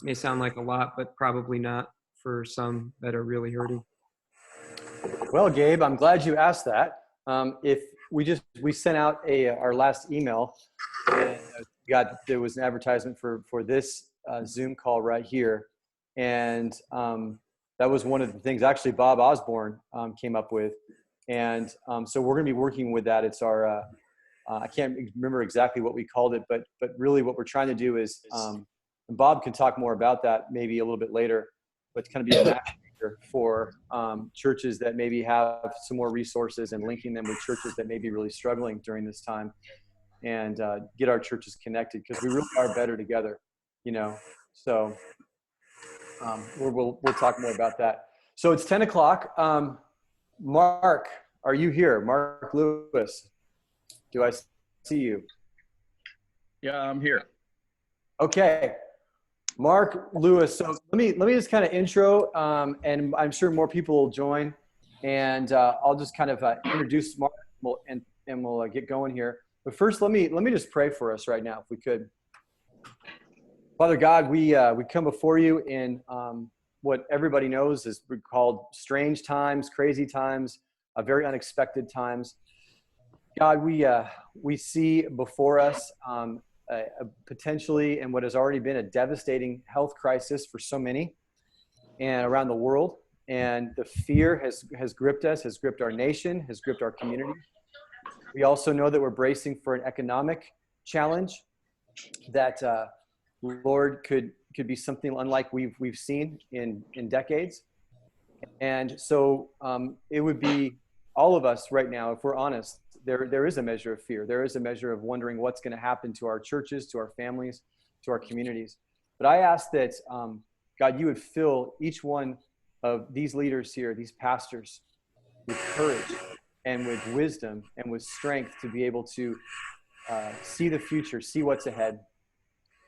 May sound like a lot, but probably not for some that are really hurting. Well, Gabe, I'm glad you asked that. If we sent out our last email, and there was an advertisement for this Zoom call right here, and that was one of the things actually Bob Osborne came up with, and so we're going to be working with that. It's our I can't remember exactly what we called it, but really what we're trying to do is, and Bob can talk more about that maybe a little bit later, but it's going to be a matchmaker for churches that maybe have some more resources and linking them with churches that may be really struggling during this time, and get our churches connected, because we really are better together, you know. So we'll talk more about that. So it's 10 o'clock. Mark, are you here? Mark Lewis, do I see you? Yeah, I'm here. Okay, Mark Lewis. So let me just kind of intro, and I'm sure more people will join, and I'll just kind of introduce Mark, and we'll get going here. But first, let me just pray for us right now, if we could. Father God, we come before you in what everybody knows is called strange times, crazy times, very unexpected times. God, we see before us potentially, and what has already been, a devastating health crisis for so many and around the world. And the fear has gripped us, has gripped our nation, has gripped our community. We also know that we're bracing for an economic challenge that, Lord, could be something unlike we've seen in decades. And so it would be all of us right now, if we're honest, there is a measure of fear. There is a measure of wondering what's going to happen to our churches, to our families, to our communities. But I ask that, God, you would fill each one of these leaders here, these pastors, with courage and with wisdom and with strength to be able to see the future, see what's ahead.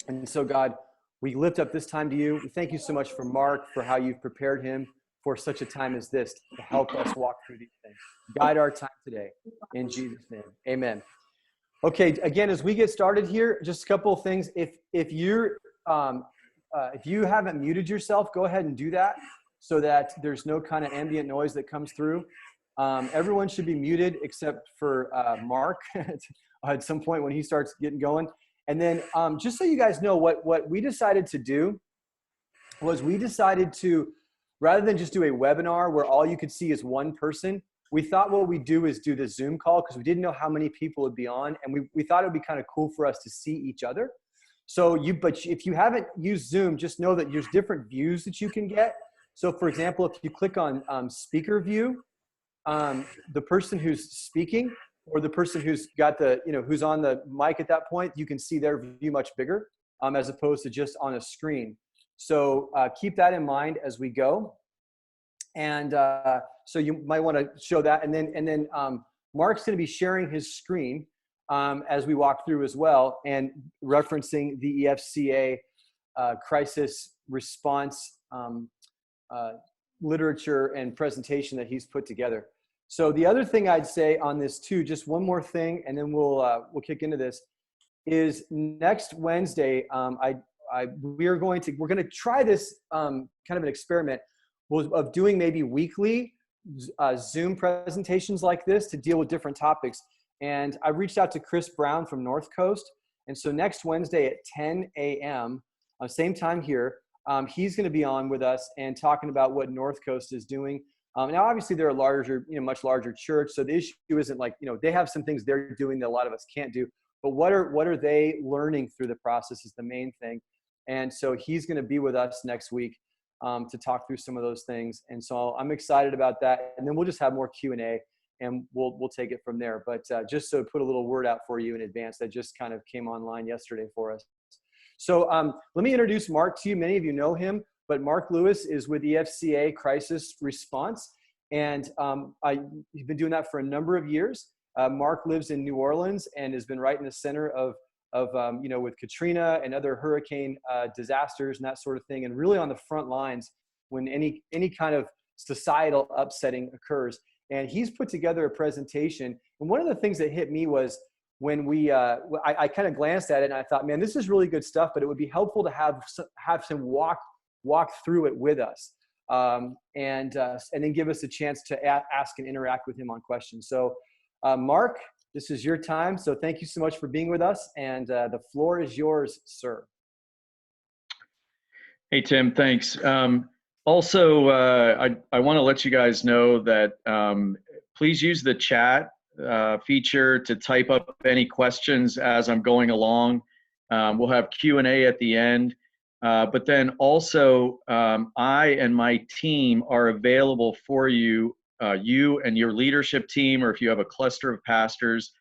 And so, God, we lift up this time to you. We thank you so much for Mark, for how you've prepared him for such a time as this to help us walk through these things. Guide our time today. In Jesus' name, amen. Okay, again, as we get started here, just a couple of things. If you haven't muted yourself, go ahead and do that so that there's no kind of ambient noise that comes through. Everyone should be muted except for Mark at some point when he starts getting going. And then just so you guys know, what we decided to do was we decided to, rather than just do a webinar where all you could see is one person, we thought what we'd do is do the Zoom call, because we didn't know how many people would be on, and we thought it would be kind of cool for us to see each other. So but if you haven't used Zoom, just know that there's different views that you can get. So for example, if you click on speaker view, the person who's speaking, or the person who's got the, who's on the mic at that point, you can see their view much bigger, as opposed to just on a screen. So keep that in mind as we go. And so you might want to show that. And then Mark's going to be sharing his screen as we walk through as well, and referencing the EFCA crisis response literature and presentation that he's put together. So the other thing I'd say on this too, just one more thing, and then we'll kick into this, is next Wednesday, we're going to try this kind of an experiment of doing maybe weekly Zoom presentations like this to deal with different topics. And I reached out to Chris Brown from North Coast. And so next Wednesday at 10 a.m., same time here, he's going to be on with us and talking about what North Coast is doing. Now, obviously, they're a larger, much larger church. So the issue isn't like, they have some things they're doing that a lot of us can't do. But what are they learning through the process is the main thing. And so he's going to be with us next week to talk through some of those things. And so I'm excited about that. And then we'll just have more Q&A, and we'll take it from there. But just to put a little word out for you in advance, that just kind of came online yesterday for us. So let me introduce Mark to you. Many of you know him, but Mark Lewis is with EFCA Crisis Response. And he's been doing that for a number of years. Mark lives in New Orleans and has been right in the center of with Katrina and other hurricane disasters and that sort of thing, and really on the front lines when any kind of societal upsetting occurs. And he's put together a presentation. And one of the things that hit me was when I kind of glanced at it and I thought, man, this is really good stuff, but it would be helpful to have some walk through it with us, and then give us a chance to ask and interact with him on questions. So, Mark, this is your time. So thank you so much for being with us, and the floor is yours, sir. Hey, Tim, thanks. Also, I want to let you guys know that please use the chat feature to type up any questions as I'm going along. We'll have Q&A at the end. But then also, I and my team are available for you, you and your leadership team, or if you have a cluster of pastors,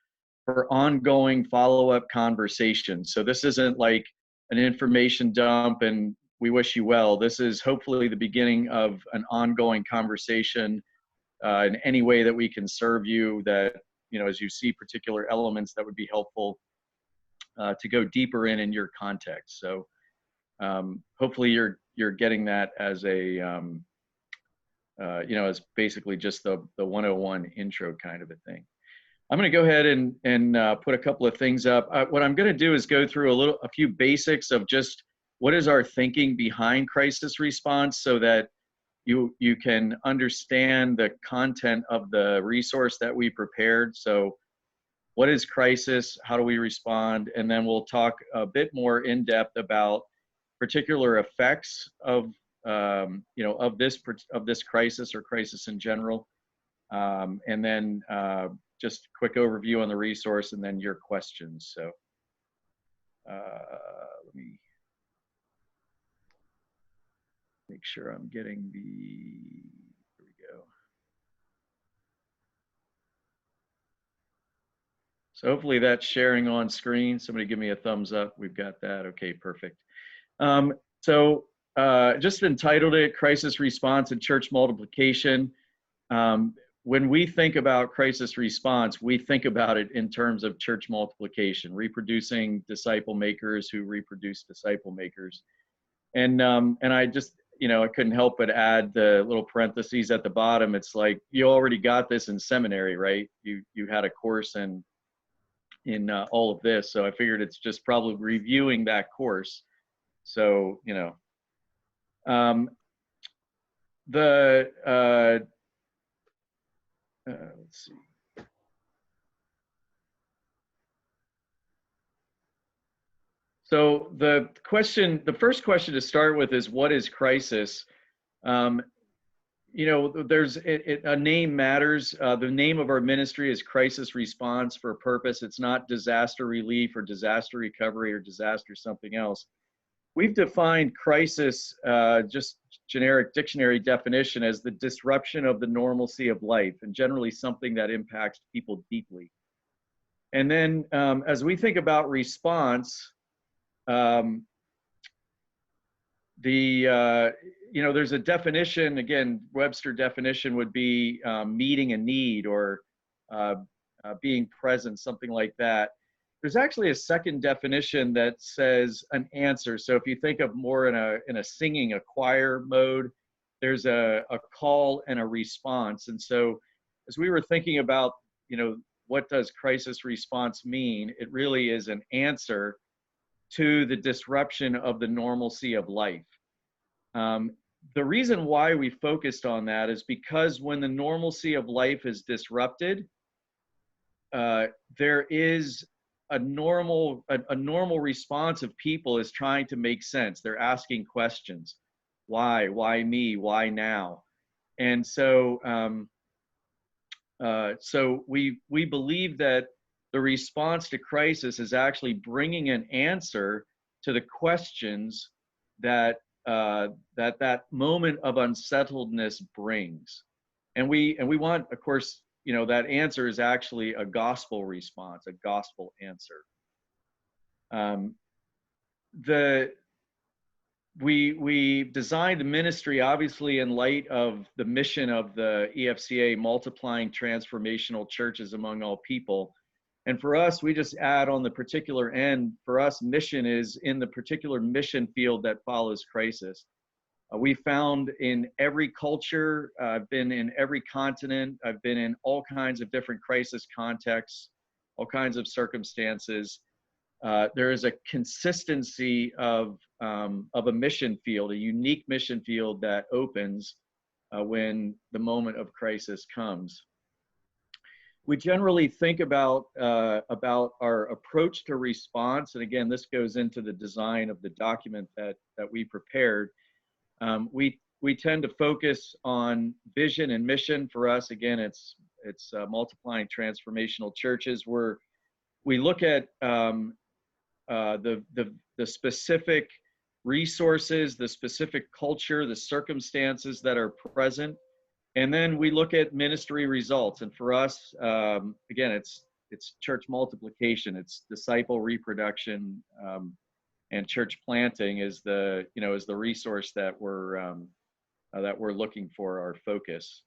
for ongoing follow-up conversations. So this isn't like an information dump and we wish you well. This is hopefully the beginning of an ongoing conversation in any way that we can serve you, that, you know, as you see particular elements that would be helpful to go deeper in your context. So hopefully you're getting that as a, you know, as basically just the 101 intro kind of a thing. I'm going to go ahead and put a couple of things up. What I'm going to do is go through a few basics of just what is our thinking behind crisis response, so that you can understand the content of the resource that we prepared. So what is crisis? How do we respond? And then we'll talk a bit more in depth about particular effects of you know, of this crisis, or crisis in general. And then just quick overview on the resource, and then your questions. So let me make sure I'm getting here we go. So hopefully that's sharing on screen. Somebody give me a thumbs up. We've got that. Okay, perfect. So just entitled it Crisis Response and Church Multiplication. When we think about crisis response, we think about it in terms of church multiplication, reproducing disciple makers who reproduce disciple makers. And I just, you know, I couldn't help but add the little parentheses at the bottom. It's like, you already got this in seminary, right? You had a course in all of this. So I figured it's just probably reviewing that course. So, you know, let's see. So the first question to start with is, what is crisis? You know, a name matters. The name of our ministry is Crisis Response for a purpose. It's not disaster relief or disaster recovery or disaster something else. We've defined crisis, just generic dictionary definition, as the disruption of the normalcy of life, and generally something that impacts people deeply. And then as we think about response, you know, there's a definition, again, Webster definition would be meeting a need, or being present, something like that. There's actually a second definition that says an answer. So if you think of more in a singing, a choir mode, there's a call and a response. And so as we were thinking about, you know, what does crisis response mean? It really is an answer to the disruption of the normalcy of life. The reason why we focused on that is because when the normalcy of life is disrupted, there is a normal response of people is trying to make sense. They're asking questions. Why me? Why now? And so, so we believe that the response to crisis is actually bringing an answer to the questions that that moment of unsettledness brings. And we want, of course, you know, that answer is actually a gospel response, a gospel answer. We designed the ministry obviously in light of the mission of the EFCA, multiplying transformational churches among all people. And for us, we just add on the particular end. For us, mission is in the particular mission field that follows crisis. We found in every culture, I've been in every continent, I've been in all kinds of different crisis contexts. all kinds of circumstances, there is a consistency of a mission field, a unique mission field that opens when the moment of crisis comes. We generally think about our approach to response, and again, this goes into the design of the document that we prepared. We tend to focus on vision and mission. For us, again, it's multiplying transformational churches. We look at the specific resources, the specific culture, the circumstances that are present. And then we look at ministry results. And for us, again, it's church multiplication, it's disciple reproduction, and church planting is the resource that we're looking for, our focus.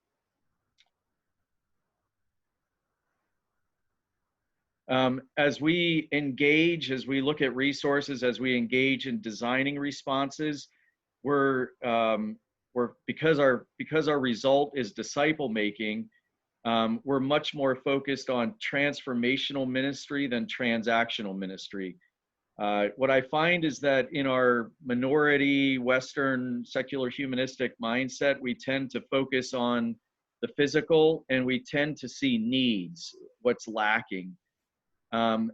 As we engage, as we look at resources, as we engage in designing responses, because our result is disciple making, we're much more focused on transformational ministry than transactional ministry. What I find is that in our minority Western secular humanistic mindset, we tend to focus on the physical and we tend to see needs, what's lacking. What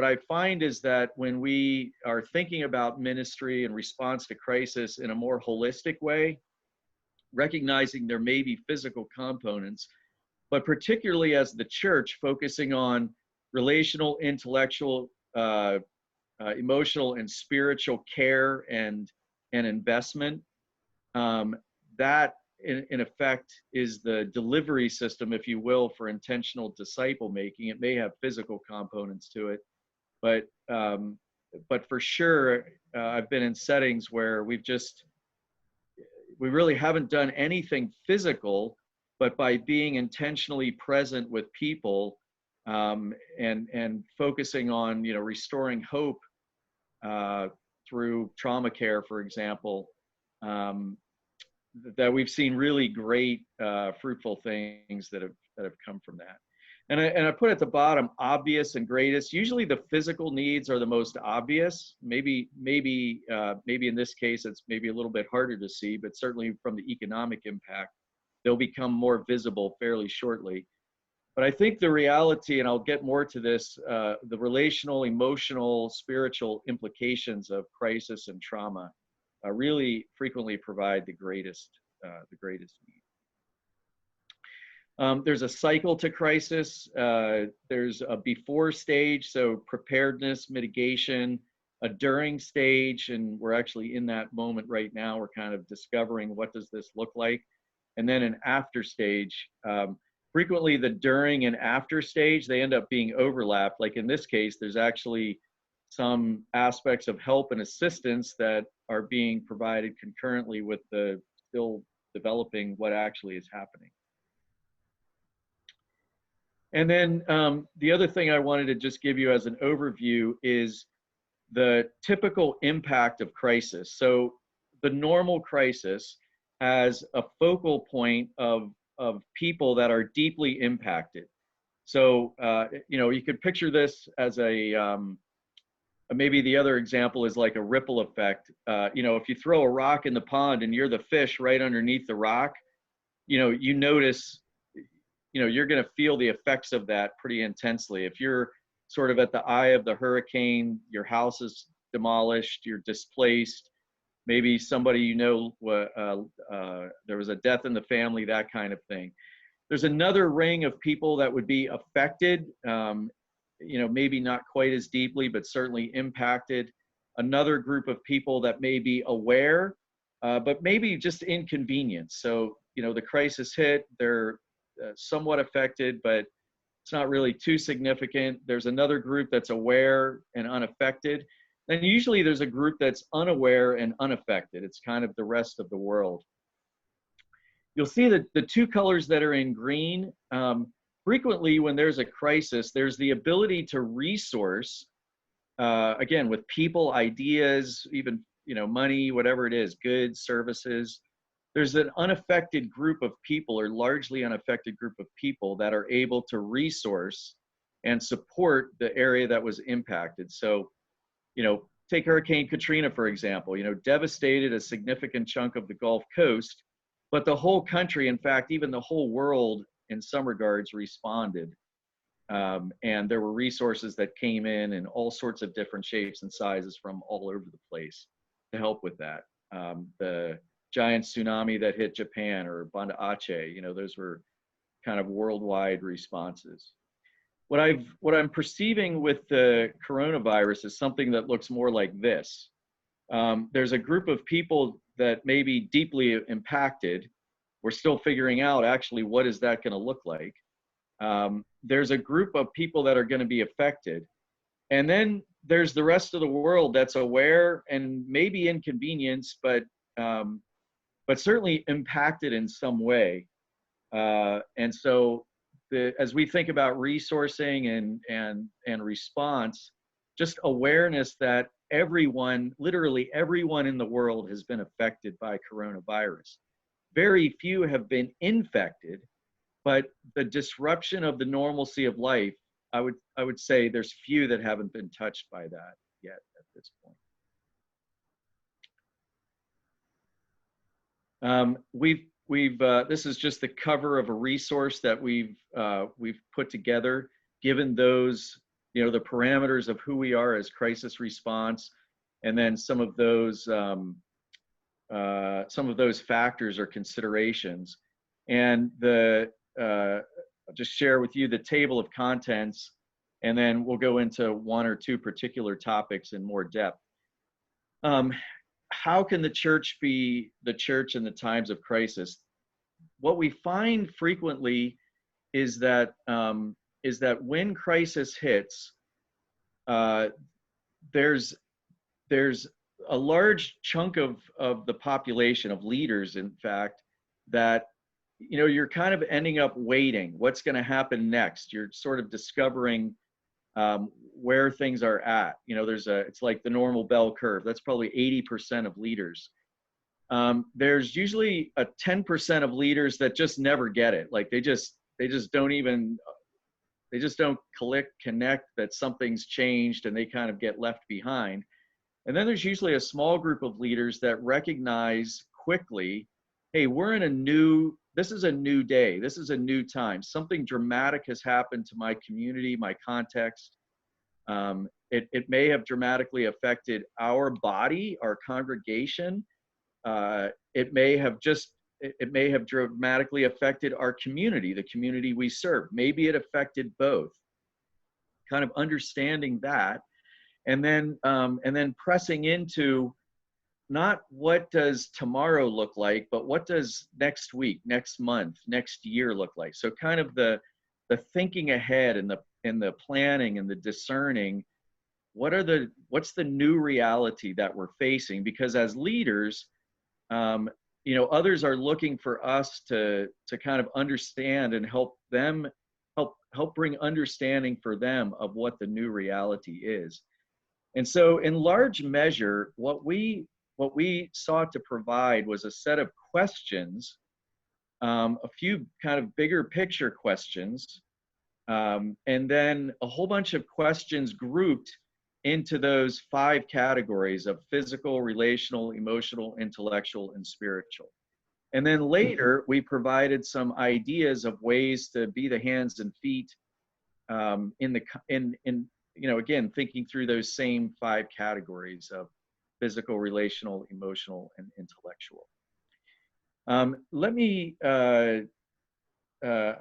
I find is that when we are thinking about ministry and response to crisis in a more holistic way, recognizing there may be physical components, but particularly as the church focusing on relational, intellectual, emotional, and spiritual care and investment, that in effect is the delivery system, if you will, for intentional disciple making. It may have physical components to it, but for sure, I've been in settings where we really haven't done anything physical, but by being intentionally present with people, and focusing on restoring hope through trauma care, for example, that we've seen really great fruitful things that have come from that. And I put at the bottom obvious and greatest. Usually the physical needs are the most obvious. Maybe in this case it's maybe a little bit harder to see, but certainly from the economic impact, they'll become more visible fairly shortly. But I think the reality, and I'll get more to this, the relational, emotional, spiritual implications of crisis and trauma really frequently provide the greatest need. There's a cycle to crisis. There's a before stage, so preparedness, mitigation, a during stage, and we're actually in that moment right now. We're kind of discovering what does this look like, and then an after stage. Frequently the during and after stage, they end up being overlapped. Like in this case, there's actually some aspects of help and assistance that are being provided concurrently with the still developing what actually is happening. And then the other thing I wanted to just give you as an overview is the typical impact of crisis. So the normal crisis has a focal point of people that are deeply impacted. So, you could picture this as maybe the other example is like a ripple effect. If you throw a rock in the pond and you're the fish right underneath the rock, you notice, you're going to feel the effects of that pretty intensely. If you're sort of at the eye of the hurricane, your house is demolished, you're displaced, maybe somebody there was a death in the family, that kind of thing. There's another ring of people that would be affected, maybe not quite as deeply, but certainly impacted. Another group of people that may be aware, but maybe just inconvenienced. So, the crisis hit, they're somewhat affected, but it's not really too significant. There's another group that's aware and unaffected. Then usually there's a group that's unaware and unaffected. It's kind of the rest of the world. You'll see that the two colors that are in green, frequently when there's a crisis, there's the ability to resource, again, with people, ideas, even, money, whatever it is, goods, services. there's an unaffected group of people, or largely unaffected group of people, that are able to resource and support the area that was impacted. So, take Hurricane Katrina, for example, devastated a significant chunk of the Gulf Coast, but the whole country, in fact, even the whole world in some regards, responded. And there were resources that came in all sorts of different shapes and sizes from all over the place to help with that. The giant tsunami that hit Japan, or Banda Aceh, those were kind of worldwide responses. What I'm perceiving with the coronavirus is something that looks more like this. There's a group of people that may be deeply impacted. We're still figuring out actually what is that going to look like. There's a group of people that are going to be affected. And then there's the rest of the world that's aware and maybe inconvenienced, but certainly impacted in some way. And so as we think about resourcing and response, just awareness that everyone, literally everyone in the world has been affected by coronavirus. Very few have been infected, but the disruption of the normalcy of life, I would say there's few that haven't been touched by that yet at this point. This is just the cover of a resource that we've put together, given those, the parameters of who we are as crisis response, and then some of those factors or considerations. And I'll just share with you the table of contents, and then we'll go into one or two particular topics in more depth. How can the church be the church in the times of crisis? What we find frequently is that when crisis hits, there's a large chunk of the population, of leaders, in fact, that you're kind of ending up waiting. What's going to happen next? You're sort of discovering where things are at. It's like the normal bell curve. That's probably 80% of leaders. There's usually a 10% of leaders that just never get it. Like they just don't connect that something's changed, and they kind of get left behind. And then there's usually a small group of leaders that recognize quickly, hey, this is a new day. This is a new time. Something dramatic has happened to my community, my context. It may have dramatically affected our body, our congregation. It may have dramatically affected our community, the community we serve. Maybe it affected both. Kind of understanding that, and then pressing into not what does tomorrow look like, but what does next week, next month, next year look like. So kind of the thinking ahead and the planning and the discerning. What's the new reality that we're facing? Because as leaders, others are looking for us to kind of understand and help bring understanding for them of what the new reality is. And so in large measure, what we sought to provide was a set of questions, a few kind of bigger picture questions, and then a whole bunch of questions grouped into those 5 categories of physical, relational, emotional, intellectual, and spiritual. And then later, we provided some ideas of ways to be the hands and feet again, thinking through those same 5 categories of physical, relational, emotional, and intellectual. I'm going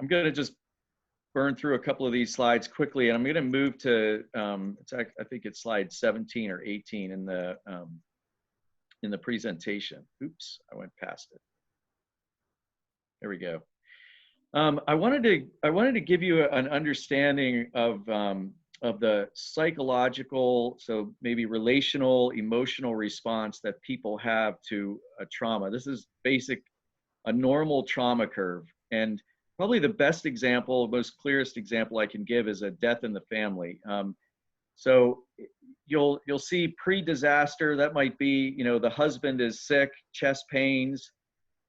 to just burn through a couple of these slides quickly, and I'm going to move to, I think it's slide 17 or 18 in the presentation. Oops, I went past it. There we go. I wanted to give you an understanding of the psychological, so maybe relational, emotional response that people have to a trauma. This is a normal trauma curve. And probably the best example, most clearest example I can give is a death in the family. So you'll see pre-disaster, that might be, the husband is sick, chest pains,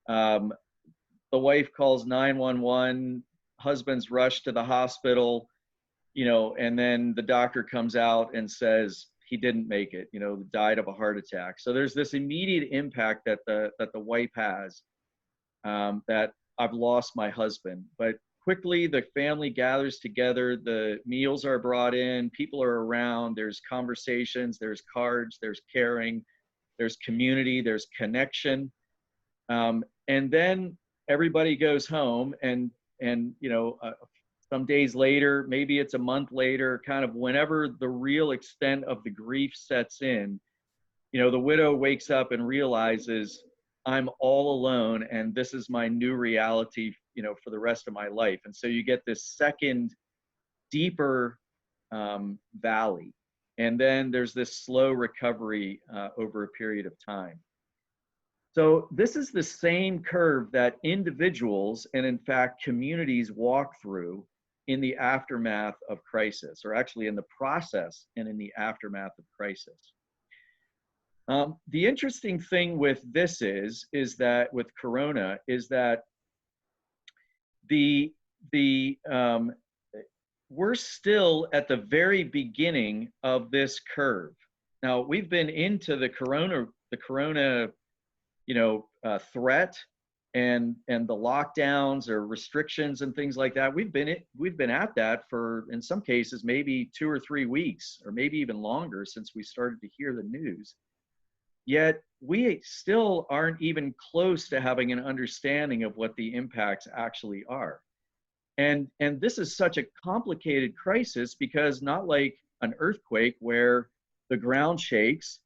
Um, the wife calls 911, husband's rushed to the hospital, and then the doctor comes out and says he didn't make it, died of a heart attack. So there's this immediate impact that the wife has, that I've lost my husband. But quickly the family gathers together, the meals are brought in, people are around, there's conversations, there's cards, there's caring, there's community, there's connection. And then everybody goes home, and some days later, maybe it's a month later, kind of whenever the real extent of the grief sets in, the widow wakes up and realizes, I'm all alone, and this is my new reality, for the rest of my life. And so you get this second, deeper valley. And then there's this slow recovery over a period of time. So this is the same curve that individuals and, in fact, communities walk through in the aftermath of crisis, or actually in the process and in the aftermath of crisis. The interesting thing with this is that with Corona is that we're still at the very beginning of this curve. Now, we've been into the corona threat and the lockdowns or restrictions and things like that. We've been at that for, in some cases, maybe 2 or 3 weeks, or maybe even longer, since we started to hear the news. Yet we still aren't even close to having an understanding of what the impacts actually are. And this is such a complicated crisis, because not like an earthquake where the ground shakes,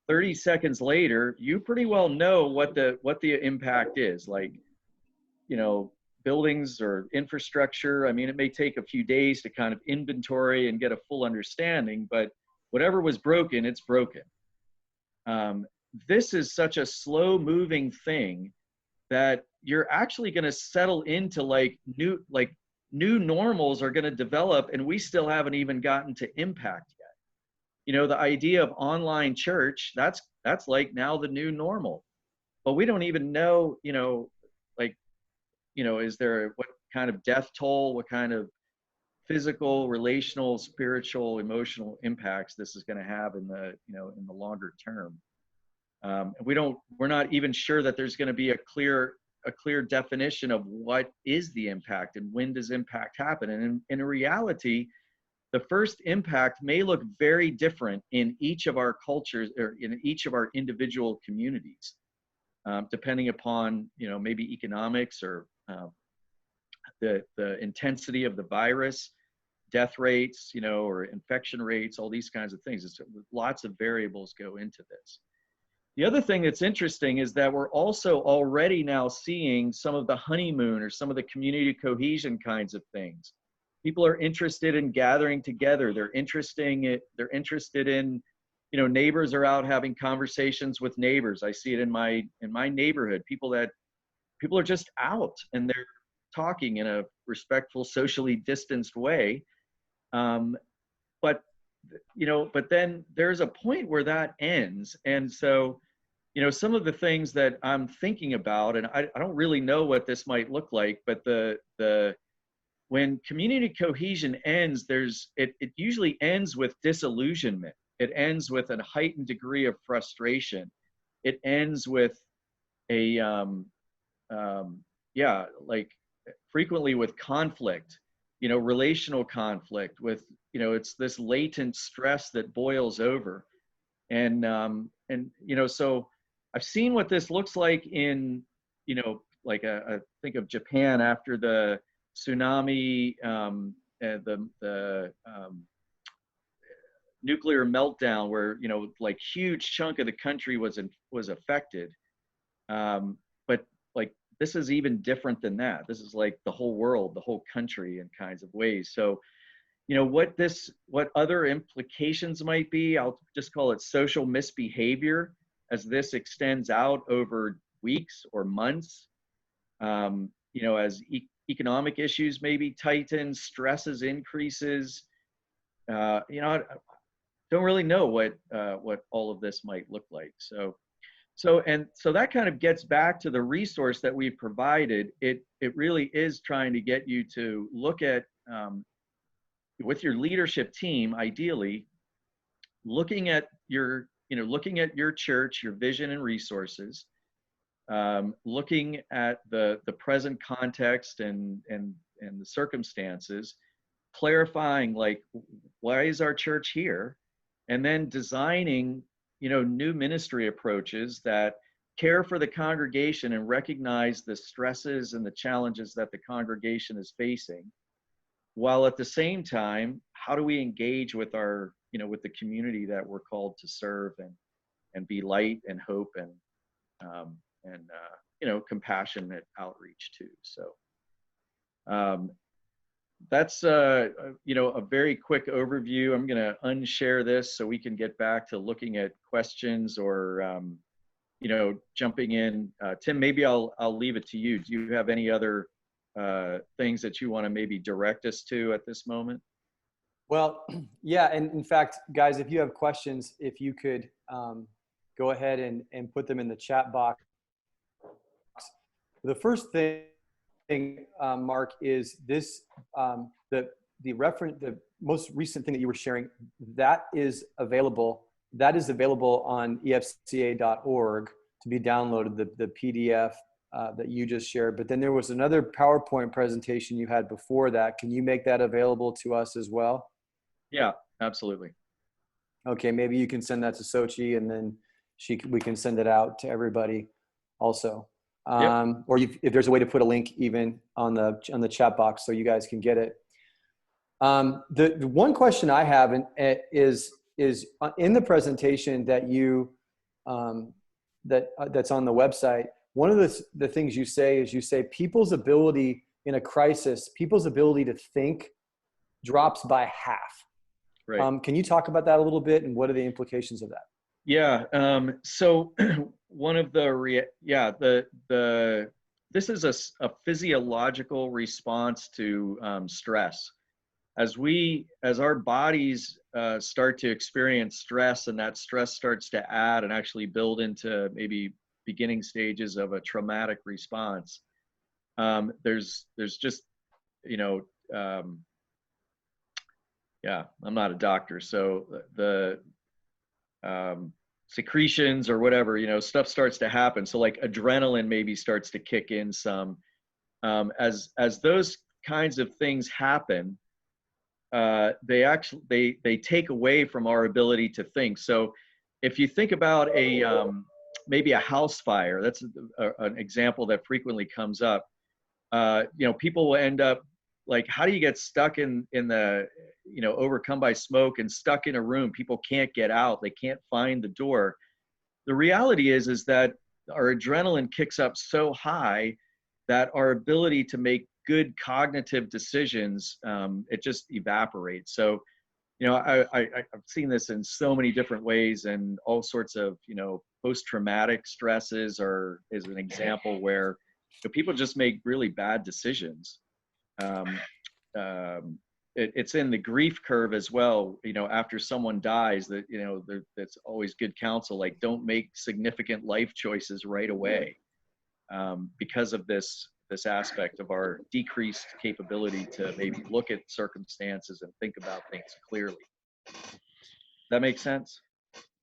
30 seconds later, you pretty well know what the impact is. Like, buildings or infrastructure, I mean, it may take a few days to kind of inventory and get a full understanding, but whatever was broken, it's broken. This is such a slow moving thing that you're actually going to settle into new normals are going to develop, and we still haven't even gotten to impact yet. The idea of online church, that's like now the new normal, but we don't even know, is there, what kind of death toll, what kind of physical, relational, spiritual, emotional impacts this is going to have in the longer term. We're not even sure that there's going to be a clear definition of what is the impact and when does impact happen. And in reality, the first impact may look very different in each of our cultures or in each of our individual communities, depending upon, maybe economics or the intensity of the virus, death rates, or infection rates, all these kinds of things. Lots of variables go into this. The other thing that's interesting is that we're also already now seeing some of the honeymoon or some of the community cohesion kinds of things. People are interested in gathering together. They're interested in, neighbors are out having conversations with neighbors. I see it in my neighborhood. People are just out and they're talking in a respectful, socially distanced way. But then there's a point where that ends. And so, some of the things that I'm thinking about, and I don't really know what this might look like, but when community cohesion ends, it usually ends with disillusionment. It ends with a heightened degree of frustration. It ends with frequently with conflict, relational conflict, with, it's this latent stress that boils over. And so I've seen what this looks like in, I think of Japan after the tsunami, the nuclear meltdown, where, huge chunk of the country was affected. But this is even different than that. This is like the whole world, the whole country in kinds of ways. So, what other implications might be, I'll just call it social misbehavior as this extends out over weeks or months, as economic issues maybe tighten, stresses increases. I don't really know what all of this might look like. So So that kind of gets back to the resource that we've provided. It really is trying to get you to look at, with your leadership team, ideally, looking at looking at your church, your vision and resources, looking at the present context and the circumstances, clarifying like, why is our church here, and then designing new ministry approaches that care for the congregation and recognize the stresses and the challenges that the congregation is facing, while at the same time, how do we engage with our with the community that we're called to serve and be light and hope and compassionate outreach too. So that's a very quick overview. I'm going to unshare this so we can get back to looking at questions or jumping in. Tim, maybe I'll leave it to you. Do you have any other things that you want to maybe direct us to at this moment? Well, yeah, and in fact, guys, if you have questions, if you could go ahead and put them in the chat box. The first thing, Mark, is this: the most recent thing that you were sharing, that is available. That is available on EFCA.org to be downloaded. The PDF that you just shared. But then there was another PowerPoint presentation you had before that. Can you make that available to us as well? Yeah, absolutely. Okay, maybe you can send that to Sochi, and then we can send it out to everybody also. Yep. Or if there's a way to put a link even on the chat box so you guys can get it. The one question I have is in the presentation that you that's on the website. One of the things you say is people's ability in a crisis, people's ability to think drops by half. Right. Can you talk about that a little bit, and what are the implications of that? Yeah. So one of this is a physiological response to stress. As our bodies start to experience stress, and that stress starts to add and actually build into maybe beginning stages of a traumatic response, there's just I'm not a doctor, so the secretions or whatever, stuff starts to happen. So like adrenaline maybe starts to kick in some. As those kinds of things happen, they take away from our ability to think. So if you think about maybe a house fire, that's an example that frequently comes up. People will end up like, how do you get stuck in the, overcome by smoke and stuck in a room? People can't get out. They can't find the door. The reality is that our adrenaline kicks up so high that our ability to make good cognitive decisions, it just evaporates. So, I've seen this in so many different ways, and all sorts of, post-traumatic stresses is an example where people just make really bad decisions. It's in the grief curve as well. After someone dies, that that's always good counsel. Like, don't make significant life choices right away, because of this aspect of our decreased capability to maybe look at circumstances and think about things clearly. That makes sense?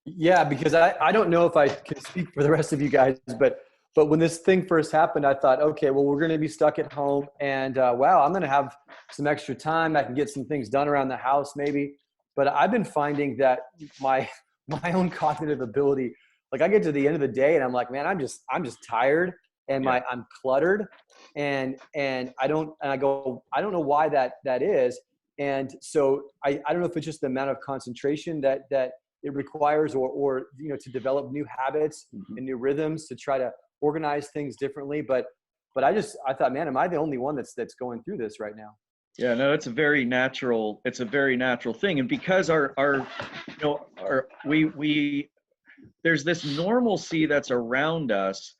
Yeah, because I don't know if I can speak for the rest of you guys, but when this thing first happened, I thought, okay, well, we're going to be stuck at home, and wow, I'm going to have some extra time. I can get some things done around the house maybe. But I've been finding that my own cognitive ability, like I get to the end of the day and I'm like, man, I'm just tired, and I'm cluttered, and I don't know why that is. And so I don't know if it's just the amount of concentration that it requires, or to develop new habits and new rhythms to try to organize things differently. But I thought, man, am I the only one that's going through this right now? Yeah, no, it's a very natural thing. And because there's this normalcy that's around us,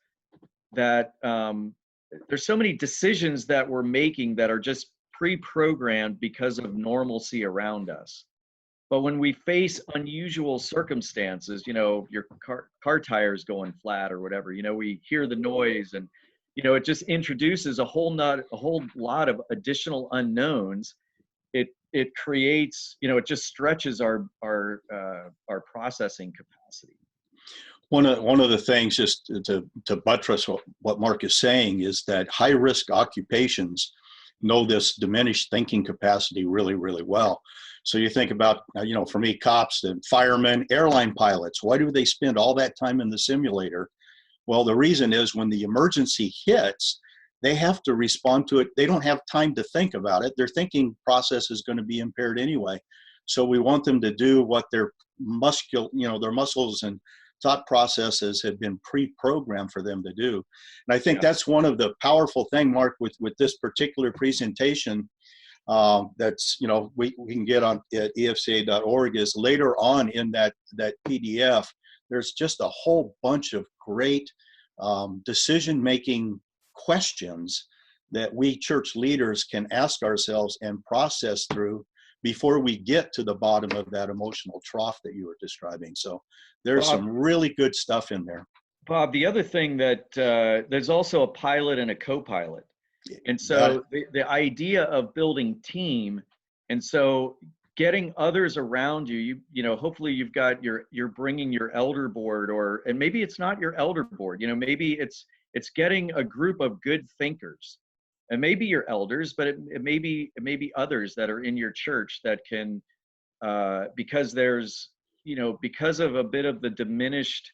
that there's so many decisions that we're making that are just pre-programmed because of normalcy around us. But when we face unusual circumstances, your car tires going flat or whatever, we hear the noise, and it just introduces a whole lot of additional unknowns. It creates, it just stretches our processing capacity. One of the things, just to buttress what Mark is saying, is that high risk occupations know this diminished thinking capacity really, really well. So you think about, for me, cops and firemen, airline pilots, why do they spend all that time in the simulator? Well, the reason is when the emergency hits, they have to respond to it. They don't have time to think about it. Their thinking process is going to be impaired anyway. So we want them to do what their muscles and thought processes have been pre-programmed for them to do. And I think that's one of the powerful thing, Mark, with this particular presentation, that's, we can get on at efca.org, is later on in that PDF, there's just a whole bunch of great decision-making questions that we church leaders can ask ourselves and process through before we get to the bottom of that emotional trough that you were describing. So there's some really good stuff in there. Bob, the other thing that there's also a pilot and a co-pilot. And so the idea of building team, and so getting others around you, hopefully you've got you're bringing your elder board, and maybe it's not your elder board, maybe it's getting a group of good thinkers. And maybe your elders, but it may be others that are in your church that can, because there's, because of a bit of the diminished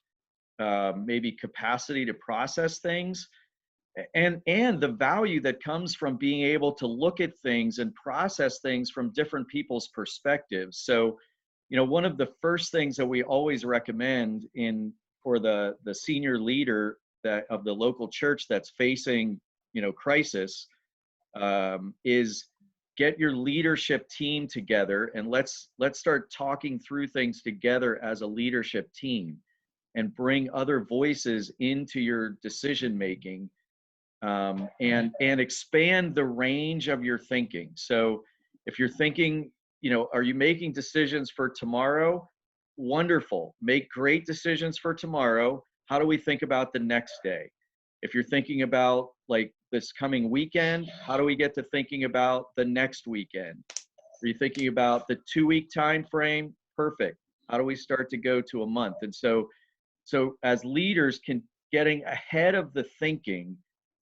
maybe capacity to process things, and the value that comes from being able to look at things and process things from different people's perspectives. So, one of the first things that we always recommend for the senior leader of the local church that's facing crisis, is get your leadership team together, and let's start talking through things together as a leadership team, and bring other voices into your decision making, and expand the range of your thinking. So if you're thinking, are you making decisions for tomorrow? Wonderful. Make great decisions for tomorrow. How do we think about the next day? If you're thinking about like this coming weekend, how do we get to thinking about the next weekend? Are you thinking about the 2-week time frame? Perfect. How do we start to go to a month? And so as leaders, getting ahead of the thinking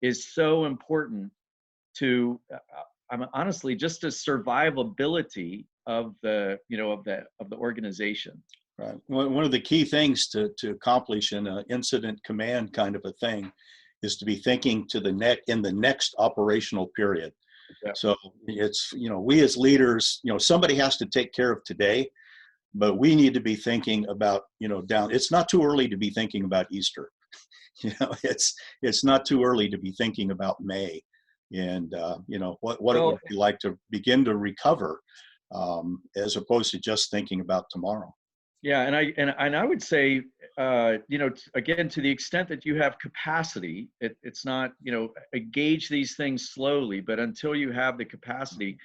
is so important to, honestly, just the survivability of the organization. Right. One of the key things to accomplish in an incident command kind of a thing is to be thinking in the next operational period. Yeah. So it's, we as leaders, somebody has to take care of today, but we need to be thinking about, it's not too early to be thinking about Easter. It's not too early to be thinking about May, and what it would be like to begin to recover, as opposed to just thinking about tomorrow. Yeah, and I would say, again, to the extent that you have capacity, it's not, gauge these things slowly, but until you have the capacity,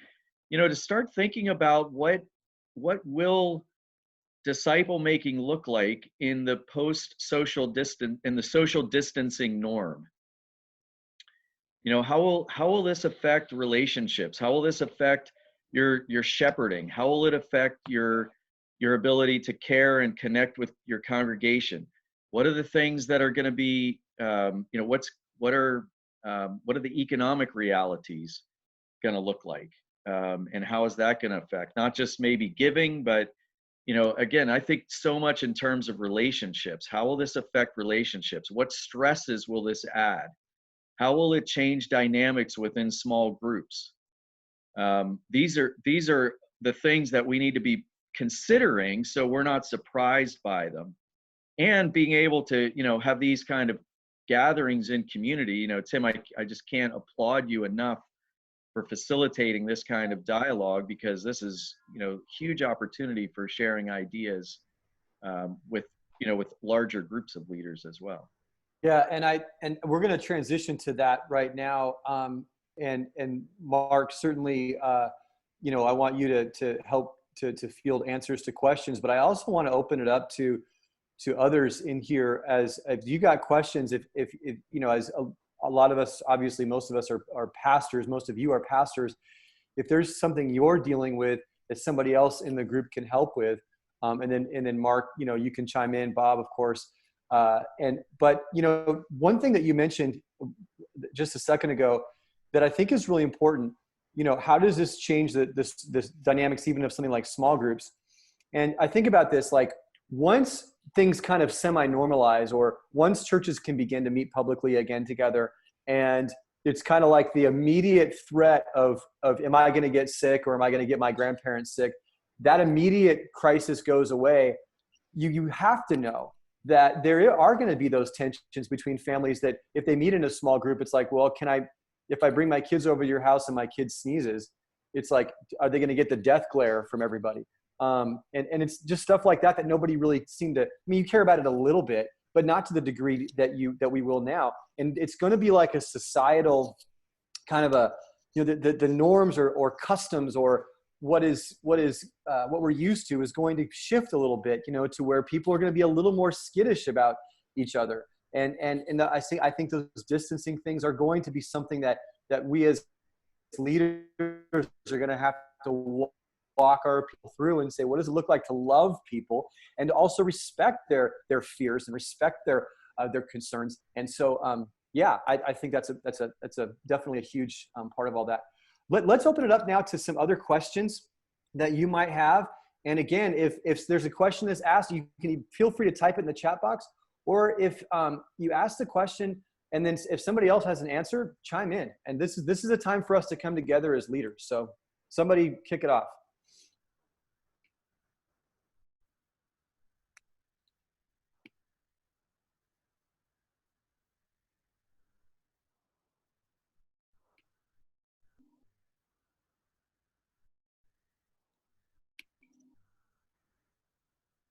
to start thinking about what will disciple making look like in the social distancing norm. How will this affect relationships? How will this affect your shepherding? How will it affect your ability to care and connect with your congregation? What are the things that are going to be, what are the economic realities going to look like? And how is that going to affect not just maybe giving, but, again, I think so much in terms of relationships. How will this affect relationships? What stresses will this add? How will it change dynamics within small groups? These are the things that we need to be considering, so we're not surprised by them, and being able to have these kind of gatherings in community. Tim, I just can't applaud you enough for facilitating this kind of dialogue, because this is huge opportunity for sharing ideas with larger groups of leaders as well. Yeah, and we're going to transition to that right now, and Mark, certainly I want you to help to field answers to questions, but I also want to open it up to others in here. As if you got questions, if you know, as a lot of us, obviously most of us are pastors, most of you are pastors. If there's something you're dealing with that somebody else in the group can help with, and then Mark, you know, you can chime in, Bob, of course. But you know, one thing that you mentioned just a second ago that I think is really important, you know, how does this change this dynamics even of something like small groups? And I think about this, like once things kind of semi-normalize, or once churches can begin to meet publicly again together, and it's kind of like the immediate threat of am I going to get sick, or am I going to get my grandparents sick? That immediate crisis goes away. You have to know that there are going to be those tensions between families, that if they meet in a small group, it's like, well, if I bring my kids over to your house and my kid sneezes, it's like, are they going to get the death glare from everybody? And it's just stuff like that nobody really seemed to, I mean, you care about it a little bit, but not to the degree that we will now. And it's going to be like a societal kind of a, you know, the norms or customs, or what we're used to is going to shift a little bit, you know, to where people are going to be a little more skittish about each other. And I think those distancing things are going to be something that we as leaders are going to have to walk our people through and say, what does it look like to love people and to also respect their fears and respect their concerns? And so, yeah, I think that's definitely a huge part of all that. Let's open it up now to some other questions that you might have. And again, if there's a question that's asked, you can feel free to type it in the chat box. Or if you ask the question and then if somebody else has an answer, chime in. And this is a time for us to come together as leaders. So somebody kick it off.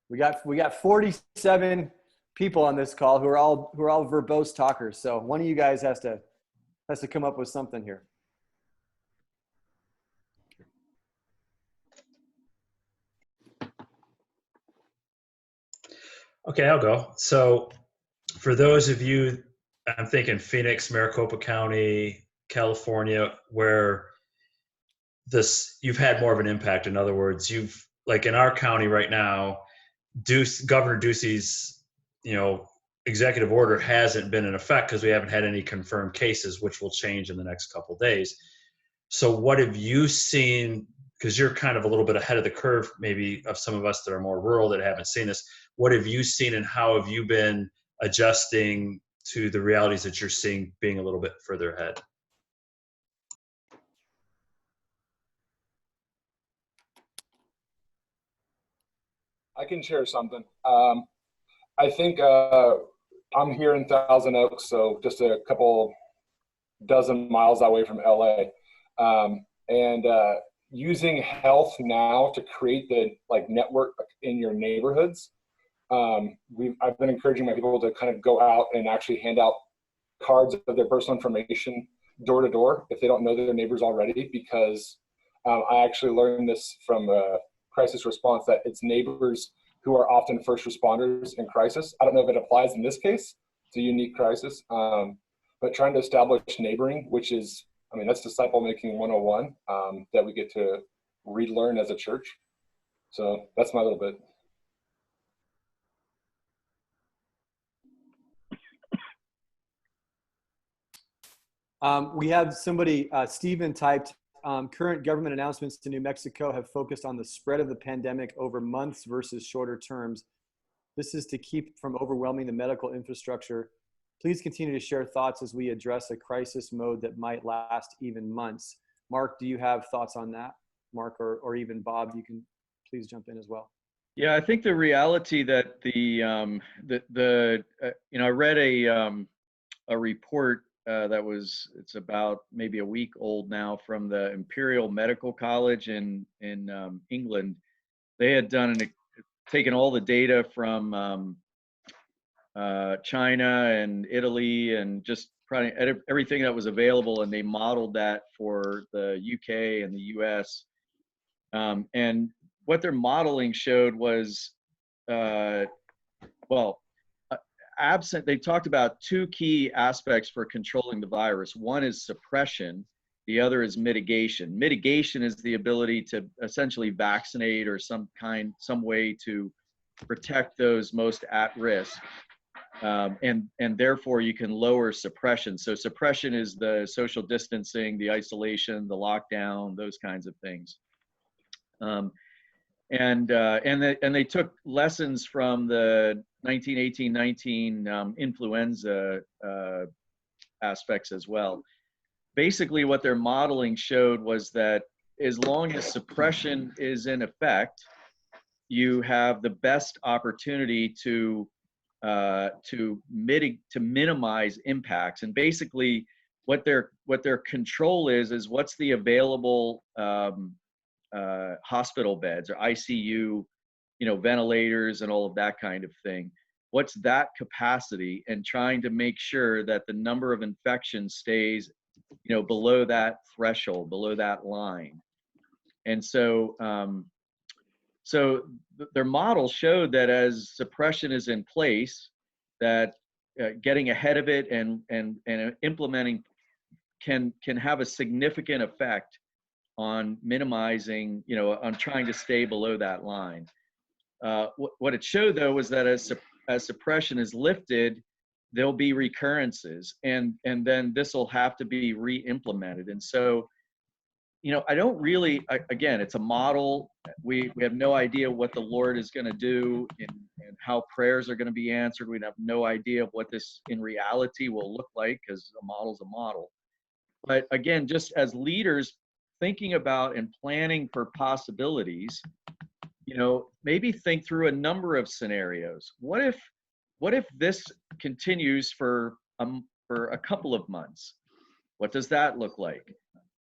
We got 47 people on this call who are all verbose talkers. So one of you guys has to come up with something here. Okay, I'll go. So for those of you, I'm thinking Phoenix, Maricopa County, California, where you've had more of an impact. In other words, you've, like in our county right now, Governor Ducey's, you know, executive order hasn't been in effect because we haven't had any confirmed cases, which will change in the next couple of days. So what have you seen, because you're kind of a little bit ahead of the curve, maybe of some of us that are more rural that haven't seen this, what have you seen and how have you been adjusting to the realities that you're seeing being a little bit further ahead? I can share something. I think I'm here in Thousand Oaks, so just a couple dozen miles away from LA. And using health now to create the network in your neighborhoods. I've been encouraging my people to kind of go out and actually hand out cards of their personal information door to door if they don't know their neighbors already, because I actually learned this from crisis response, that it's neighbors who are often first responders in crisis. I don't know if it applies in this case. It's a unique crisis, but trying to establish neighboring, which is, I mean, that's disciple making 101 that we get to relearn as a church. So that's my little bit. We have somebody, Stephen typed, current government announcements to New Mexico have focused on the spread of the pandemic over months versus shorter terms. This is to keep from overwhelming the medical infrastructure. Please continue to share thoughts as we address a crisis mode that might last even months. Mark, do you have thoughts on that? Mark, or even Bob, you can please jump in as well. Yeah, I think the reality that I read a report it's about maybe a week old now, from the Imperial Medical College in England. They had taken all the data from China and Italy and just probably everything that was available, and they modeled that for the UK and the US. And what their modeling showed was, absent, they talked about two key aspects for controlling the virus. One is suppression, the other is mitigation. Mitigation is the ability to essentially vaccinate or some way to protect those most at risk. And therefore you can lower suppression. So suppression is the social distancing, the isolation, the lockdown, those kinds of things. And they took lessons from the 1918-19 influenza aspects as well. Basically, what their modeling showed was that as long as suppression is in effect, you have the best opportunity to minimize impacts. And basically, what their control is what's the available hospital beds or ICU, ventilators and all of that kind of thing. What's that capacity, and trying to make sure that the number of infections stays, below that threshold, below that line. And so, their model showed that as suppression is in place, that getting ahead of it and implementing can have a significant effect on minimizing, on trying to stay below that line. What it showed, though, was that as suppression is lifted, there'll be recurrences, and then this will have to be re-implemented. And so, I don't really, again, it's a model. We have no idea what the Lord is going to do and how prayers are going to be answered. We have no idea of what this in reality will look like, because a model's a model. But again, just as leaders thinking about and planning for possibilities, maybe think through a number of scenarios. What if this continues for a couple of months? What does that look like?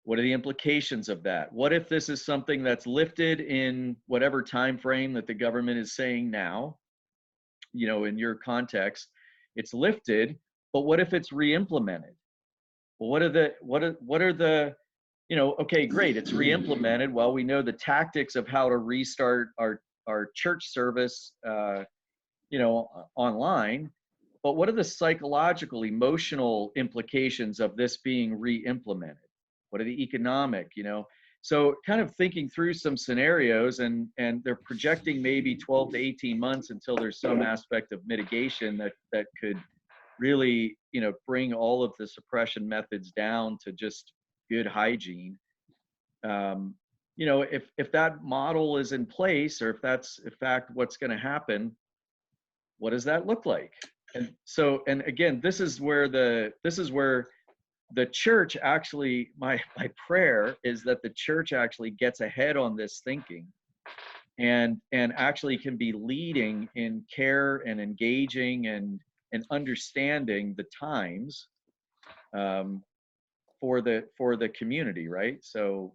What are the implications of that? What if this is something that's lifted in whatever time frame that the government is saying now? In your context, it's lifted, but what if it's re-implemented? Well, what are the okay, great, it's re-implemented. Well, we know the tactics of how to restart our church service, online, but what are the psychological, emotional implications of this being re-implemented? What are the economic, So kind of thinking through some scenarios, and they're projecting maybe 12 to 18 months until there's some aspect of mitigation that could really, bring all of the suppression methods down to just good hygiene. If that model is in place, or if that's in fact what's going to happen, what does that look like? And so, and again, this is where the church actually, my prayer is that the church actually gets ahead on this thinking and actually can be leading in care and engaging and understanding the times for the community, right? So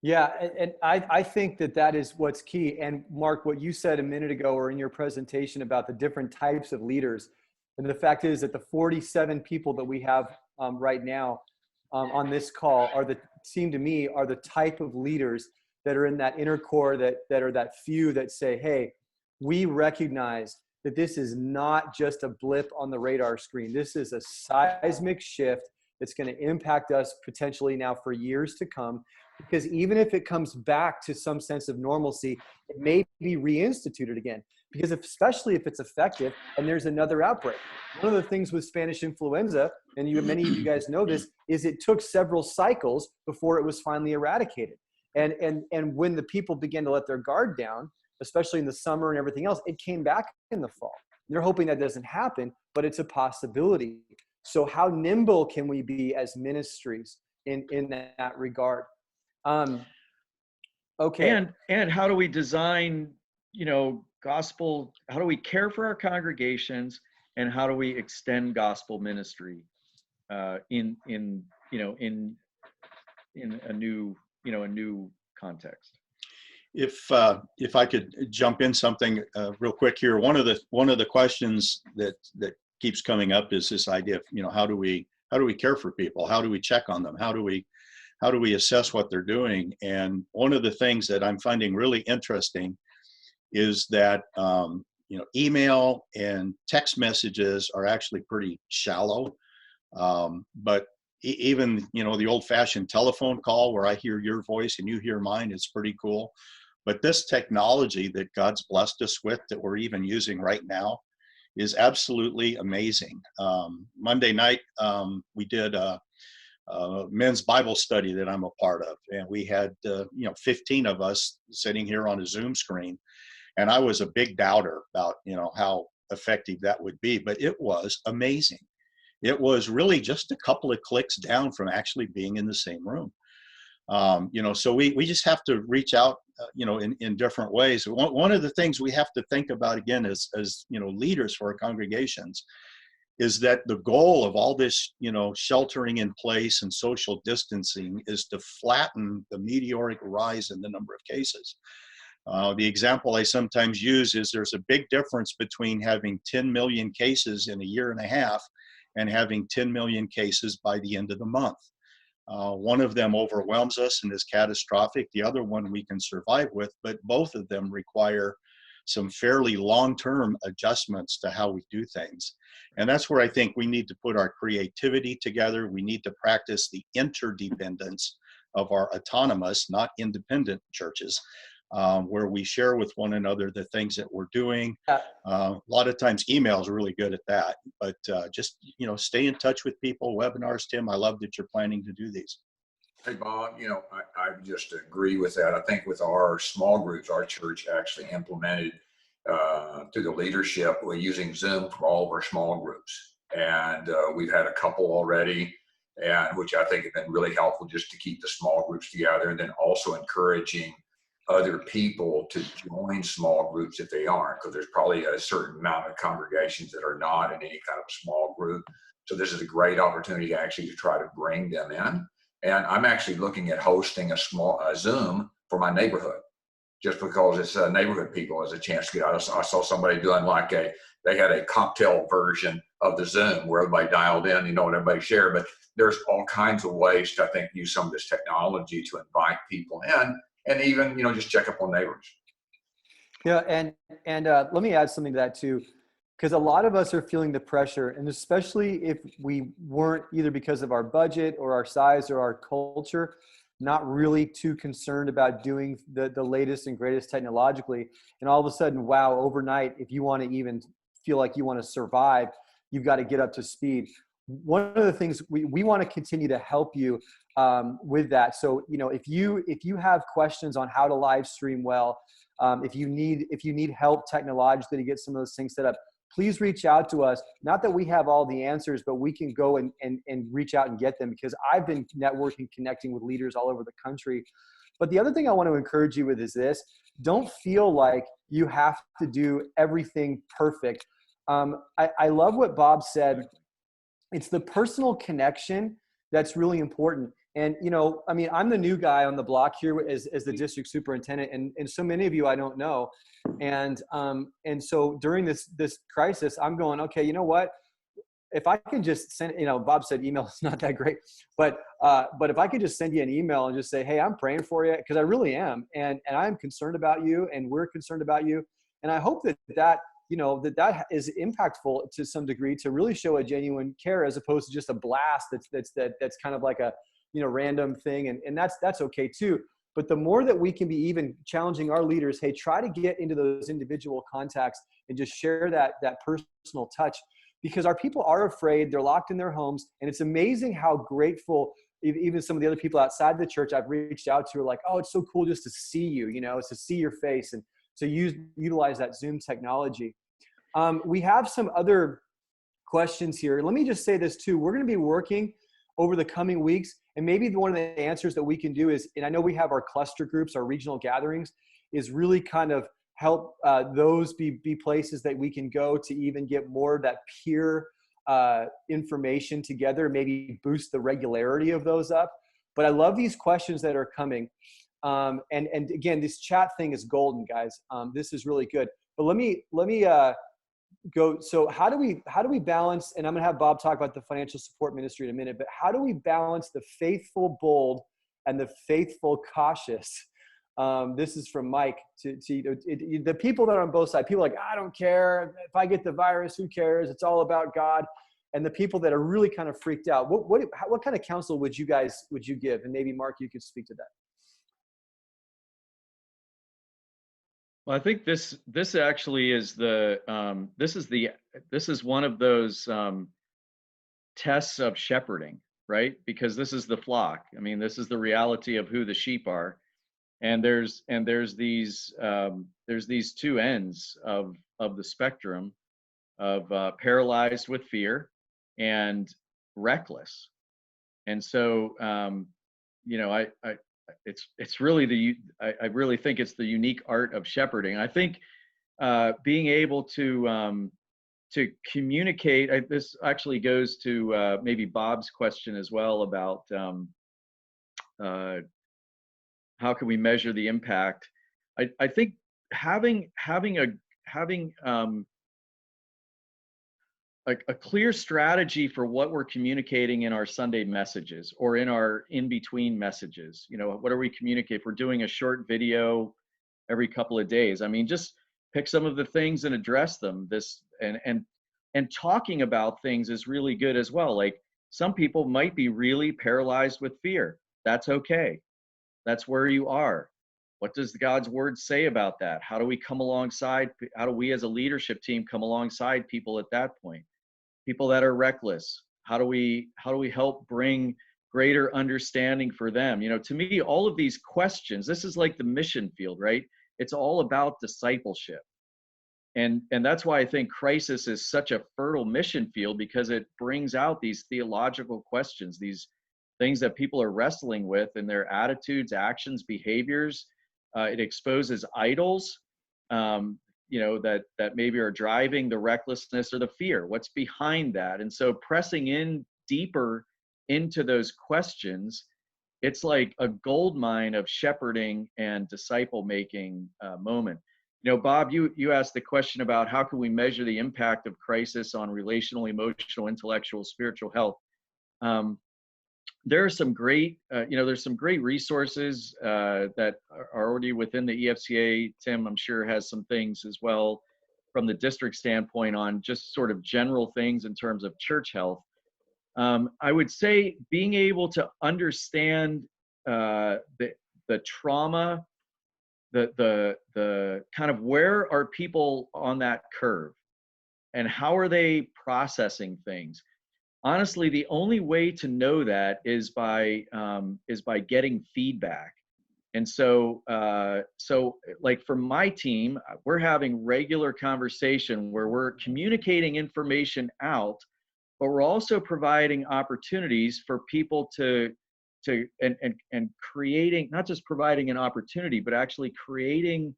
yeah, and I think that is what's key. And Mark, what you said a minute ago or in your presentation about the different types of leaders, and the fact is that the 47 people that we have right now on this call seem to me are the type of leaders that are in that inner core, that are that few that say, hey, we recognize that this is not just a blip on the radar screen. This is a seismic shift that's going to impact us potentially now for years to come, because even if it comes back to some sense of normalcy, it may be reinstituted again, because especially if it's effective and there's another outbreak. One of the things with Spanish influenza, and many of you guys know this, is it took several cycles before it was finally eradicated. And when the people began to let their guard down, especially in the summer and everything else, it came back in the fall. They're hoping that doesn't happen, but it's a possibility. So how nimble can we be as ministries in that regard? Okay. And how do we design, gospel? How do we care for our congregations, and how do we extend gospel ministry in a new context? If I could jump in something real quick here, one of the questions that keeps coming up is this idea of how do we care for people? How do we check on them? How do we how do we assess what they're doing? And one of the things that I'm finding really interesting is that email and text messages are actually pretty shallow. But even the old-fashioned telephone call where I hear your voice and you hear mine is pretty cool. But this technology that God's blessed us with that we're even using right now is absolutely amazing. Monday night, we did a men's Bible study that I'm a part of, and we had 15 of us sitting here on a Zoom screen, and I was a big doubter about how effective that would be, but it was amazing. It was really just a couple of clicks down from actually being in the same room. So we just have to reach out, in different ways. One of the things we have to think about again as leaders for our congregations is that the goal of all this, sheltering in place and social distancing is to flatten the meteoric rise in the number of cases. The example I sometimes use is there's a big difference between having 10 million cases in a year and a half and having 10 million cases by the end of the month. One of them overwhelms us and is catastrophic. The other one we can survive with, but both of them require some fairly long-term adjustments to how we do things. And that's where I think we need to put our creativity together. We need to practice the interdependence of our autonomous, not independent churches, where we share with one another the things that we're doing. A lot of times email is really good at that, but just, stay in touch with people, webinars. Tim, I love that you're planning to do these. Hey, Bob, I just agree with that. I think with our small groups, our church actually implemented through the leadership, we're using Zoom for all of our small groups. And we've had a couple already, and which I think have been really helpful just to keep the small groups together, and then also encouraging other people to join small groups if they aren't, because there's probably a certain amount of congregations that are not in any kind of small group. So this is a great opportunity actually to try to bring them in. And I'm actually looking at hosting a Zoom for my neighborhood, just because it's neighborhood people as a chance to get out. I saw somebody doing they had a cocktail version of the Zoom where everybody dialed in, and everybody shared. But there's all kinds of ways to, I think, use some of this technology to invite people in, and even, just check up on neighbors. Yeah, and let me add something to that too, because a lot of us are feeling the pressure, and especially if we weren't, either because of our budget or our size or our culture, not really too concerned about doing the latest and greatest technologically. And all of a sudden, wow, overnight, if you want to even feel like you want to survive, you've got to get up to speed. One of the things we want to continue to help you with that. So, if you have questions on how to live stream well, if you need help technologically to get some of those things set up, please reach out to us. Not that we have all the answers, but we can go and reach out and get them, because I've been networking, connecting with leaders all over the country. But the other thing I want to encourage you with is this: don't feel like you have to do everything perfect. I love what Bob said. It's the personal connection that's really important. And, I'm the new guy on the block here as the district superintendent, and so many of you I don't know. And so during this crisis, I'm going, okay, you know what? If I can just send, Bob said email is not that great, but if I could just send you an email and just say, hey, I'm praying for you, because I really am, and I'm concerned about you, and we're concerned about you, and I hope that is impactful to some degree to really show a genuine care, as opposed to just a blast that's kind of like a random thing, and that's okay too. But the more that we can be even challenging our leaders, hey, try to get into those individual contacts and just share that personal touch, because our people are afraid. They're locked in their homes, and it's amazing how grateful even some of the other people outside the church I've reached out to are like, oh, it's so cool just to see you, it's to see your face, and to utilize that Zoom technology. We have some other questions here. Let me just say this too. We're going to be working over the coming weeks, and maybe one of the answers that we can do is, and I know we have our cluster groups, our regional gatherings, is really kind of help those be places that we can go to even get more of that peer information together, maybe boost the regularity of those up. But I love these questions that are coming. And again, this chat thing is golden, guys. This is really good. But let me go. So how do we balance, and I'm going to have Bob talk about the financial support ministry in a minute, but how do we balance the faithful, bold, and the faithful cautious. This is from Mike. The people that are on both sides, people are like, I don't care. If I get the virus, who cares? It's all about God. And the people that are really kind of freaked out. What kind of counsel would you give? And maybe Mark, you could speak to that. Well, I think this actually is this is one of those tests of shepherding, right? Because this is the flock. I mean, this is the reality of who the sheep are, and there's these two ends of the spectrum of paralyzed with fear and reckless. And so it's really I really think it's the unique art of shepherding. I think being able to communicate. This actually goes to maybe Bob's question as well about how can we measure the impact. I think having a clear strategy for what we're communicating in our Sunday messages or in our in-between messages. What are we communicating? If we're doing a short video every couple of days, I mean, just pick some of the things and address them. And talking about things is really good as well. Like, some people might be really paralyzed with fear. That's okay. That's where you are. What does God's word say about that? How do we come alongside? How do we as a leadership team come alongside people at that point? People that are reckless. How do we help bring greater understanding for them? To me, all of these questions, this is like the mission field, right? It's all about discipleship. And that's why I think crisis is such a fertile mission field, because it brings out these theological questions, these things that people are wrestling with in their attitudes, actions, behaviors. It exposes idols, that maybe are driving the recklessness or the fear. What's behind that? And so pressing in deeper into those questions, it's like a gold mine of shepherding and disciple making moment. Bob, you asked the question about how can we measure the impact of crisis on relational, emotional, intellectual, spiritual health. There are some great, there's some great resources that are already within the EFCA. Tim, I'm sure, has some things as well from the district standpoint on just sort of general things in terms of church health. I would say being able to understand the trauma, the kind of where are people on that curve and how are they processing things. Honestly, the only way to know that is by getting feedback. And so like for my team, we're having regular conversation where we're communicating information out, but we're also providing opportunities for people to creating, not just providing an opportunity, but actually creating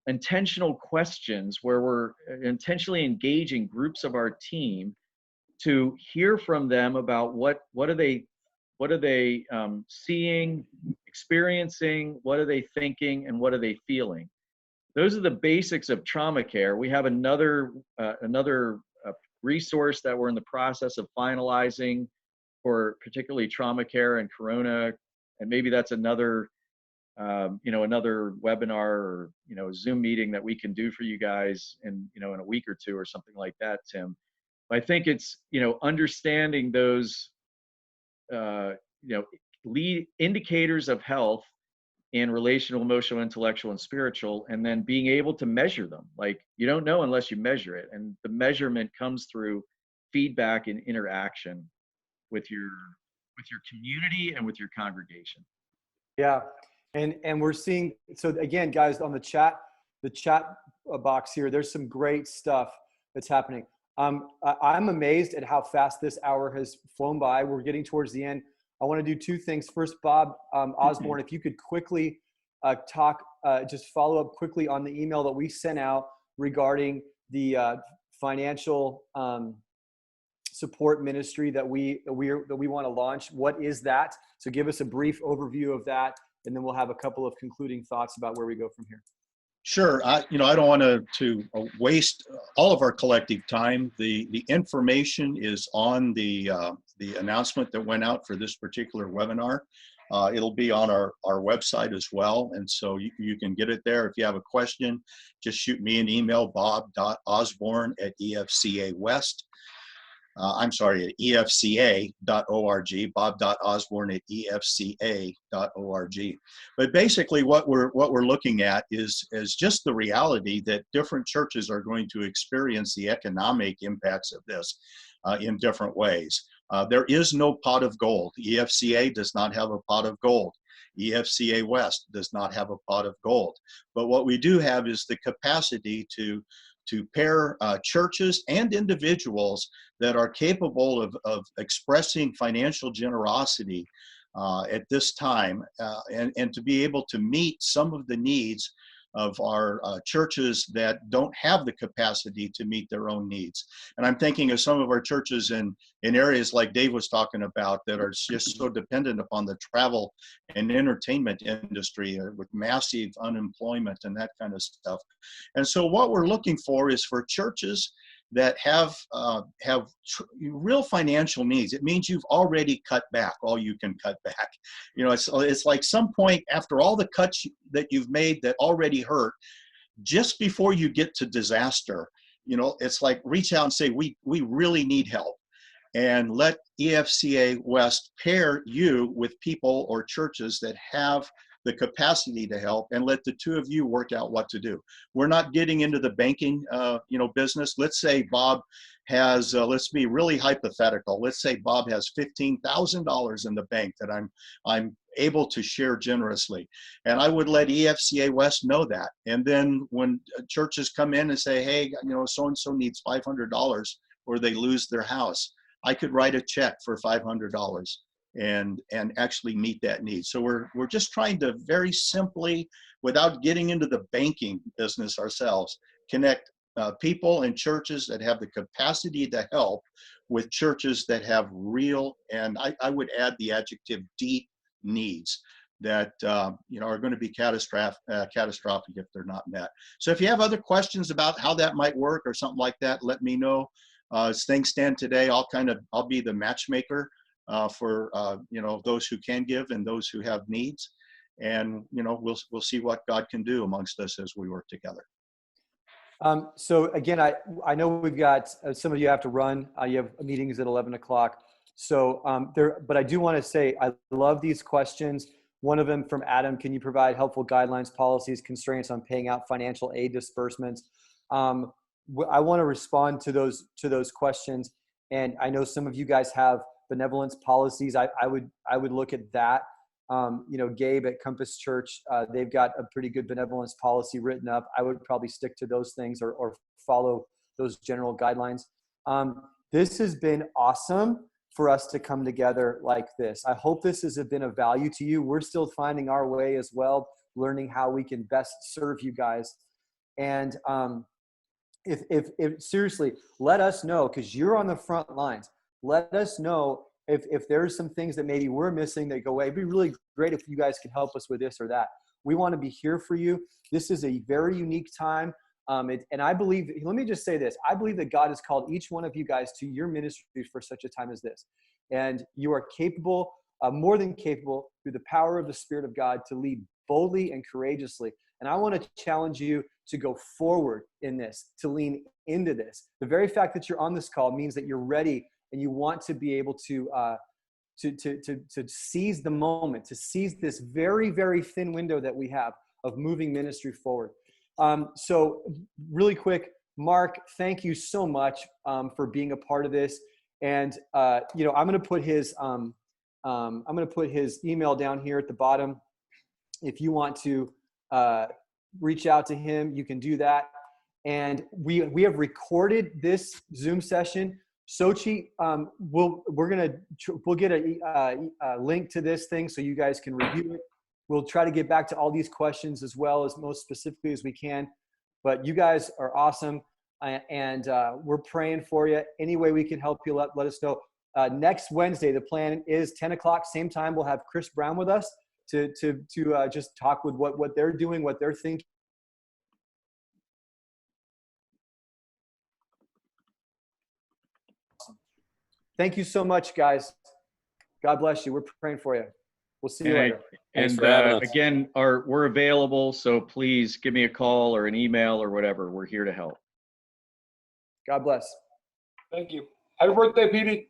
intentional questions where we're intentionally engaging groups of our team to hear from them about what are they seeing, experiencing, what are they thinking, and what are they feeling. Those are the basics of trauma care. We have another resource that we're in the process of finalizing for particularly trauma care and corona, and maybe that's another another webinar or Zoom meeting that we can do for you guys in a week or two or something like that, Tim. I think it's understanding those lead indicators of health in relational, emotional, intellectual, and spiritual, and then being able to measure them. Like, you don't know unless you measure it, and the measurement comes through feedback and interaction with your community and with your congregation. Yeah, and we're seeing, so again, guys, on the chat box here, there's some great stuff that's happening. I'm amazed at how fast this hour has flown by. We're getting towards the end. I want to do two things. First, Bob Osborne, if you could quickly just follow up quickly on the email that we sent out regarding the financial support ministry that we want to launch. What is that? So give us a brief overview of that, and then we'll have a couple of concluding thoughts about where we go from here. Sure. I don't want to waste all of our collective time. The information is on the announcement that went out for this particular webinar. It'll be on our website as well. And so you can get it there. If you have a question, just shoot me an email, bob.osborne@EFCA West. I'm sorry, at efca.org, bob.osborne@efca.org. But basically what we're looking at is just the reality that different churches are going to experience the economic impacts of this in different ways. There is no pot of gold. EFCA does not have a pot of gold. EFCA West does not have a pot of gold. But what we do have is the capacity to pair churches and individuals that are capable of expressing financial generosity at this time, and to be able to meet some of the needs of our churches that don't have the capacity to meet their own needs. And I'm thinking of some of our churches in areas like Dave was talking about that are just so dependent upon the travel and entertainment industry with massive unemployment and that kind of stuff. And so what we're looking for is for churches that have real financial needs. It means you've already cut back all you can cut back. You know, it's like some point after all the cuts that you've made that already hurt, just before you get to disaster, you know, it's like reach out and say, we really need help. And let EFCA West pair you with people or churches that have the capacity to help, and let the two of you work out what to do. We're not getting into the banking, business. Let's say Bob has, let's be really hypothetical. Let's say Bob has $15,000 in the bank that I'm able to share generously. And I would let EFCA West know that. And then when churches come in and say, hey, you know, so-and-so needs $500 or they lose their house, I could write a check for $500 and actually meet that need. So we're just trying to very simply, without getting into the banking business ourselves, connect people and churches that have the capacity to help with churches that have real, and I would add the adjective, deep needs that are going to be catastrophic if they're not met. So if you have other questions about how that might work or something like that, let me know. As things stand today, I'll be the matchmaker for those who can give and those who have needs, and we'll see what God can do amongst us as we work together. So again, I know we've got some of you have to run. You have meetings at 11 o'clock. So but I do want to say I love these questions. One of them from Adam: can you provide helpful guidelines, policies, constraints on paying out financial aid disbursements? I want to respond to those questions, and I know some of you guys have benevolence policies. I would look at that. Gabe at Compass Church, they've got a pretty good benevolence policy written up. I would probably stick to those things or follow those general guidelines. This has been awesome for us to come together like this. I hope this has been of value to you. We're still finding our way as well, learning how we can best serve you guys. And if seriously, let us know, because you're on the front lines. Let us know if there's some things that maybe we're missing that go away. It'd be really great if you guys could help us with this or that. We want to be here for you. This is a very unique time. And I believe, let me just say this. I believe that God has called each one of you guys to your ministry for such a time as this. And you are capable, more than capable, through the power of the Spirit of God, to lead boldly and courageously. And I want to challenge you to go forward in this, to lean into this. The very fact that you're on this call means that you're ready and you want to be able to seize the moment, to seize this very, very thin window that we have of moving ministry forward. So really quick, Mark, thank you so much for being a part of this. And I'm going to put his email down here at the bottom. If you want to reach out to him, you can do that. And we have recorded this Zoom session. Sochi, we'll get a link to this thing so you guys can review it. We'll try to get back to all these questions as well as most specifically as we can. But you guys are awesome, and we're praying for you. Any way we can help you, let us know. Next Wednesday, the plan is 10 o'clock, same time. We'll have Chris Brown with us to just talk with what they're doing, what they're thinking. Thank you so much, guys. God bless you. We're praying for you. We'll see you later. Thanks And for having us. again, we're available, so please give me a call or an email or whatever. We're here to help. God bless. Thank you. Happy birthday, Petey.